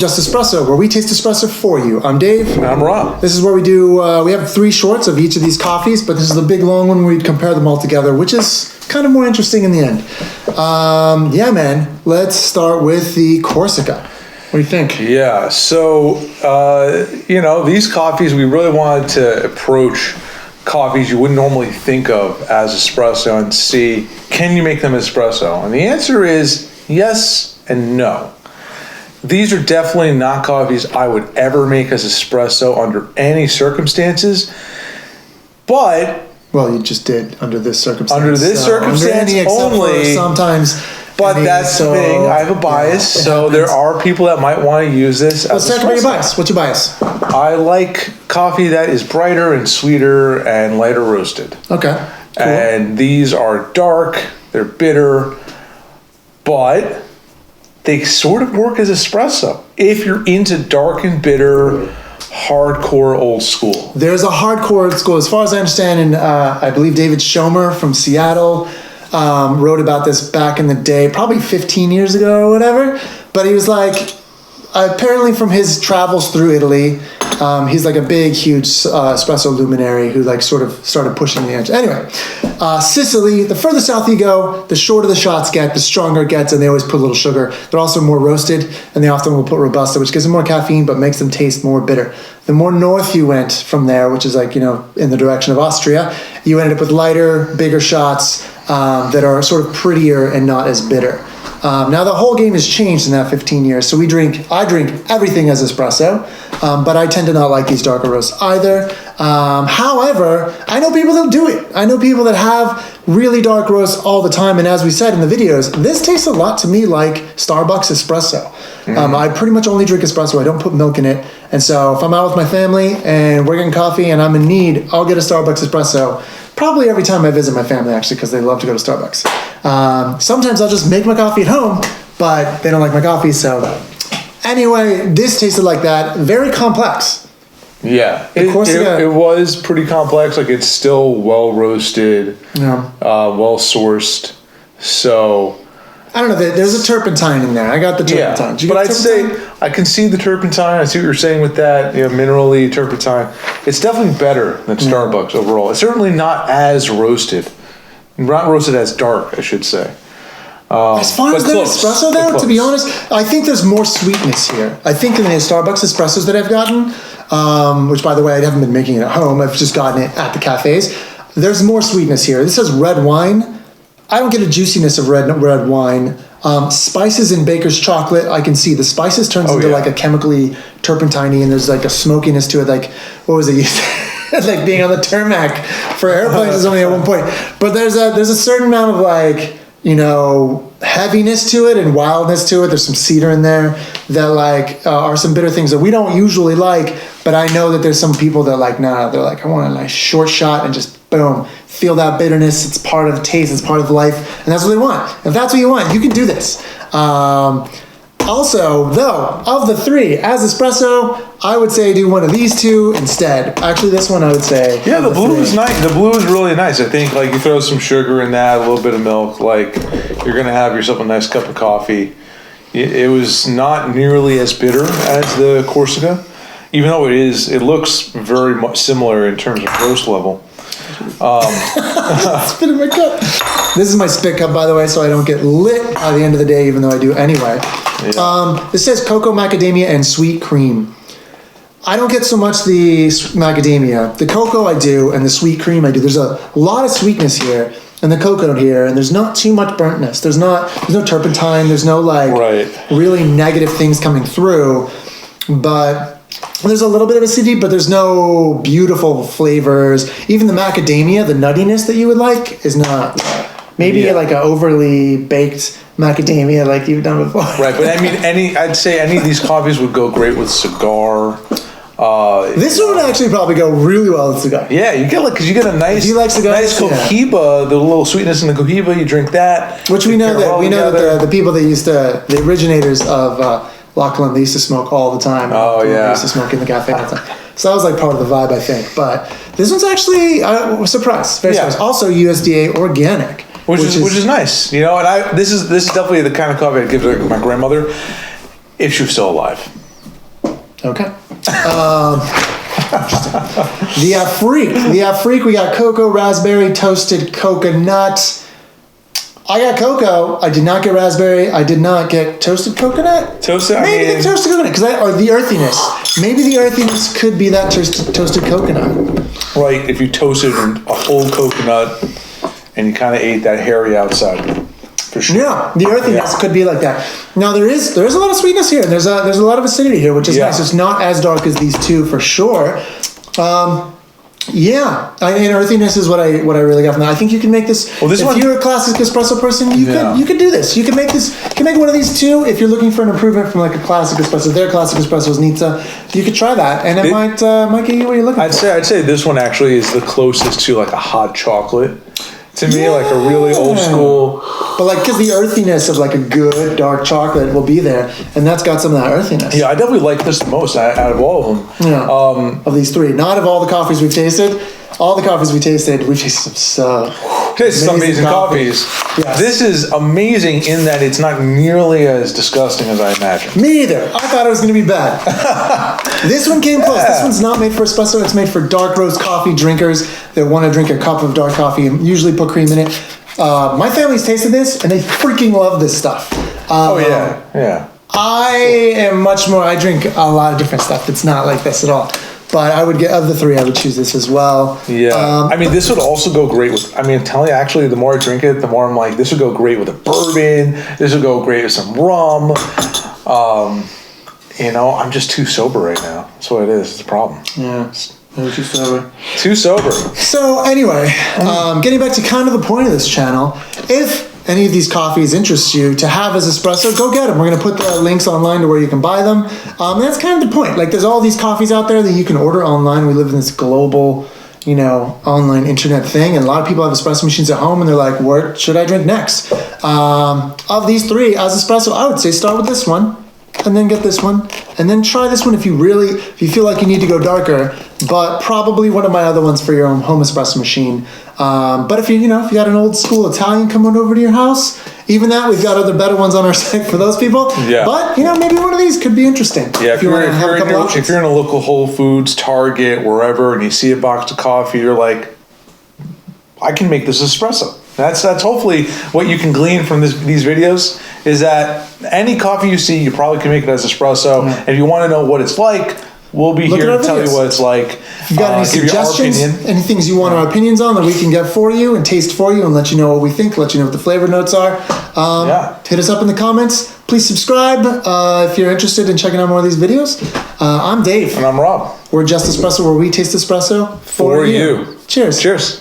Just Espresso, where we taste espresso for you. I'm Dave. I'm Rob. This is where we have 3 shorts of each of these coffees, but this is the big long one where we compare them all together, which is kind of more interesting in the end. Yeah, man, let's start with the Corsica. What do you think? Yeah, so, these coffees, we really wanted to approach coffees you wouldn't normally think of as espresso and see, can you make them espresso? And the answer is yes and no. These are definitely not coffees I would ever make as espresso under any circumstances, but... Well, you just did under this circumstance. Under this circumstance only. Sometimes... But that's the thing, I have a bias, so there are people that might want to use this as espresso. Let's talk about your bias. What's your bias? I like coffee that is brighter and sweeter and lighter roasted. Okay, cool. And these are dark, they're bitter, but... they sort of work as espresso if you're into dark and bitter, hardcore old school. There's a hardcore old school. As far as I understand, and I believe David Schomer from Seattle wrote about this back in the day, probably 15 years ago or whatever. But he was like, apparently from his travels through Italy, he's like a big, huge espresso luminary who like sort of started pushing the edge. Anyway, Sicily, the further south you go, the shorter the shots get, the stronger it gets, and they always put a little sugar. They're also more roasted, and they often will put Robusta, which gives them more caffeine, but makes them taste more bitter. The more north you went from there, which is like, in the direction of Austria, you ended up with lighter, bigger shots that are sort of prettier and not as bitter. Now the whole game has changed in that 15 years. So I drink everything as espresso, but I tend to not like these darker roasts either. However, I know people that do it. I know people that have really dark roasts all the time. And as we said in the videos, this tastes a lot to me like Starbucks espresso. I pretty much only drink espresso. I don't put milk in it. And so if I'm out with my family and we're getting coffee and I'm in need, I'll get a Starbucks espresso. Probably every time I visit my family, actually, because they love to go to Starbucks. Sometimes I'll just make my coffee at home, but they don't like my coffee, so... Anyway, this tasted like that. Very complex. Yeah, it was pretty complex. Like, it's still well-roasted, well-sourced, so... I don't know, there's a turpentine in there. I got the turpentine. Yeah, but I'd say I can see the turpentine. I see what you're saying with that, minerally turpentine. It's definitely better than Starbucks overall. It's certainly not as roasted. Not roasted as dark, I should say. As far as the espresso, though, to be honest, I think there's more sweetness here. I think in the Starbucks espressos that I've gotten, which, by the way, I haven't been making it at home. I've just gotten it at the cafes. There's more sweetness here. This says red wine. I don't get a juiciness of red wine. Spices and baker's chocolate, I can see. The spices turns into like a chemically turpentine-y, and there's like a smokiness to it. Like, what was it you said? Like being on the tarmac for airplanes is only at one point. But there's a certain amount of like, heaviness to it and wildness to it. There's some cedar in there that like are some bitter things that we don't usually like. But I know that there's some people that like, they're like, I want a nice short shot and just boom, feel that bitterness. It's part of the taste. It's part of life. And that's what they want. If that's what you want, you can do this. Also, though, of the 3, as espresso, I would say do one of these 2 instead. Actually, this one I would say. Yeah, the blue is nice. The blue is really nice. I think like you throw some sugar in that, a little bit of milk, like you're going to have yourself a nice cup of coffee. It was not nearly as bitter as the Corsica, even though it looks very much similar in terms of roast level. Spit in my cup. This is my spit cup, by the way, so I don't get lit by the end of the day, even though I do anyway. Yeah. This says cocoa, macadamia, and sweet cream. I don't get so much the macadamia. The cocoa I do, and the sweet cream I do. There's a lot of sweetness here, and the coconut here, and there's not too much burntness. There's no turpentine. There's no really negative things coming through, but there's a little bit of acidity, but there's no beautiful flavors. Even the macadamia, the nuttiness that you would like, is not. Maybe like an overly baked macadamia like you've done before. Right, but I mean, I'd say any of these coffees would go great with cigar. This one would actually probably go really well with cigar. Yeah, you get because you get a nice, nice cohiba, the little sweetness in the cohiba. You drink that, which we know that the people that the originators of La Colombe, they used to smoke all the time. Oh yeah, they used to smoke in the cafe all the time. So that was like part of the vibe, I think. But this one's actually was surprised. Very surprised. Also USDA organic. Which is nice, and this is definitely the kind of coffee I'd give to my grandmother if she was still alive. Okay. Interesting. The Afrique, we got cocoa, raspberry, toasted coconut. I got cocoa. I did not get raspberry. I did not get toasted coconut. Maybe the toasted coconut, or the earthiness. Maybe the earthiness could be that toasted coconut. Right, if you toasted a whole coconut and you kind of ate that hairy outside. For sure. Yeah, the earthiness could be like that. Now there is a lot of sweetness here. There's a lot of acidity here, which is nice. It's not as dark as these two for sure. And earthiness is what I really got from that. I think you can make this. Well, if you're a classic espresso person, you could do this. You can make this. You can make one of these too. If you're looking for an improvement from like a classic espresso, their classic espresso is Nizza. You could try that, and it might get you what you're looking for. I'd say this one actually is the closest to like a hot chocolate. To me, like a really old school. But like, because the earthiness of like a good dark chocolate will be there, and that's got some of that earthiness. Yeah, I definitely like this the most out of all of them. Yeah. Of these three. Not of all the coffees we've tasted. All the coffees we tasted some amazing coffees. Yes. This is amazing in that it's not nearly as disgusting as I imagined. Me either. I thought it was going to be bad. This one came close. This one's not made for espresso. It's made for dark roast coffee drinkers that want to drink a cup of dark coffee and usually put cream in it. My family's tasted this and they freaking love this stuff. Yeah. I drink a lot of different stuff that's not like this at all. But I would get, of the three, I would choose this as well. Yeah. This would also go great with, I'm telling you, actually, the more I drink it, the more I'm like, this would go great with a bourbon. This would go great with some rum. I'm just too sober right now. That's what it is. It's a problem. Yeah. You're too sober. Too sober. So anyway, getting back to kind of the point of this channel, if any of these coffees interest you to have as espresso, go get them. We're going to put the links online to where you can buy them. That's kind of the point. Like, there's all these coffees out there that you can order online. We live in this global, online internet thing, and a lot of people have espresso machines at home, and they're like, what should I drink next? Of these three, as espresso, I would say start with this one, and then get this one, and then try this one if you feel like you need to go darker, but probably one of my other ones for your own home espresso machine. But if you got an old school Italian coming over to your house, even that, we've got other better ones on our site for those people. Yeah. But, maybe one of these could be interesting. Yeah, if you're in a local Whole Foods, Target, wherever, and you see a box of coffee, you're like, I can make this espresso. That's hopefully what you can glean from these videos, is that any coffee you see, you probably can make it as espresso. Yeah. And if you want to know what it's like, we'll be here to tell you what it's like. If you got any suggestions, any things you want our opinions on that we can get for you and taste for you and let you know what we think, let you know what the flavor notes are, hit us up in the comments. Please subscribe if you're interested in checking out more of these videos. I'm Dave. And I'm Rob. We're Just Espresso, where we taste espresso for you. Cheers. Cheers.